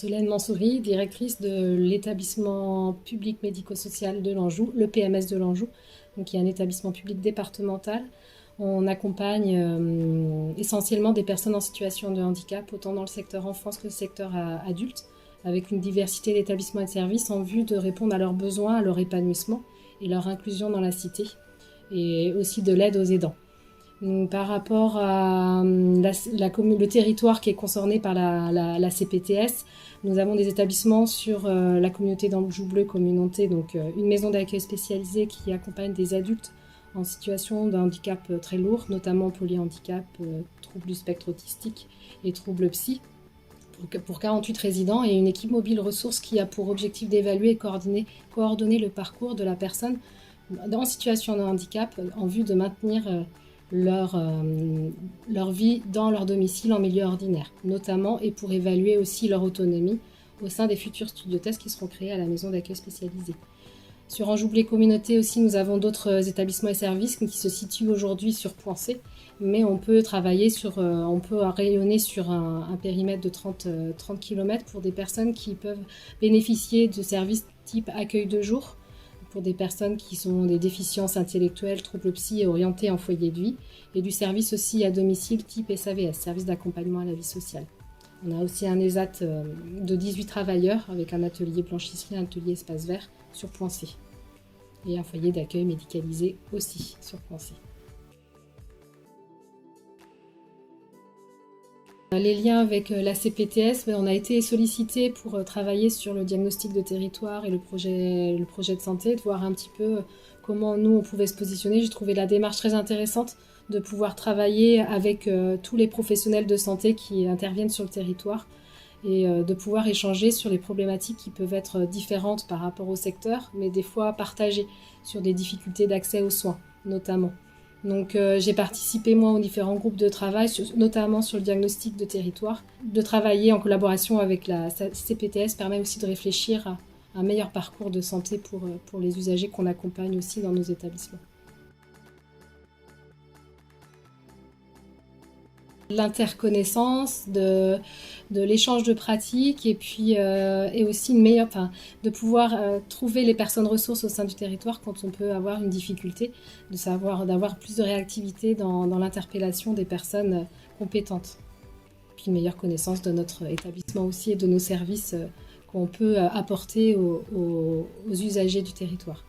Solène Mansouri, directrice de l'établissement public médico-social de l'Anjou, le PMS de l'Anjou, donc qui est un établissement public départemental. On accompagne essentiellement des personnes en situation de handicap, autant dans le secteur enfance que le secteur adulte, avec une diversité d'établissements et de services en vue de répondre à leurs besoins, à leur épanouissement et leur inclusion dans la cité, et aussi de l'aide aux aidants. Par rapport à le territoire qui est concerné par la CPTS, nous avons des établissements sur la communauté d'Anjou Bleu Communauté, donc une maison d'accueil spécialisée qui accompagne des adultes en situation de handicap très lourd, notamment polyhandicap, troubles du spectre autistique et troubles psy, pour 48 résidents, et une équipe mobile ressources qui a pour objectif d'évaluer et coordonner le parcours de la personne en situation de handicap en vue de maintenir leur vie dans leur domicile en milieu ordinaire, notamment, et pour évaluer aussi leur autonomie au sein des futurs studios tests qui seront créés à la maison d'accueil spécialisée. Sur Anjou Bleu Communauté aussi, nous avons d'autres établissements et services qui se situent aujourd'hui sur Point C, mais on peut rayonner sur un périmètre de 30 km pour des personnes qui peuvent bénéficier de services type accueil de jour, pour des personnes qui ont des déficiences intellectuelles, troubles psy et orientées en foyer de vie, et du service aussi à domicile type SAVS, service d'accompagnement à la vie sociale. On a aussi un ESAT de 18 travailleurs avec un atelier blanchisserie, un atelier espace vert sur Point C, et un foyer d'accueil médicalisé aussi sur Point C. Les liens avec la CPTS, on a été sollicité pour travailler sur le diagnostic de territoire et le projet de santé, de voir un petit peu comment nous on pouvait se positionner. J'ai trouvé la démarche très intéressante de pouvoir travailler avec tous les professionnels de santé qui interviennent sur le territoire et de pouvoir échanger sur les problématiques qui peuvent être différentes par rapport au secteur, mais des fois partagées sur des difficultés d'accès aux soins notamment. Donc j'ai participé moi aux différents groupes de travail, notamment sur le diagnostic de territoire. De travailler en collaboration avec la CPTS permet aussi de réfléchir à un meilleur parcours de santé pour les usagers qu'on accompagne aussi dans nos établissements. L'interconnaissance, de l'échange de pratiques et puis et aussi de pouvoir trouver les personnes ressources au sein du territoire quand on peut avoir une difficulté, d'avoir plus de réactivité dans l'interpellation des personnes compétentes. Puis une meilleure connaissance de notre établissement aussi et de nos services qu'on peut apporter aux usagers du territoire.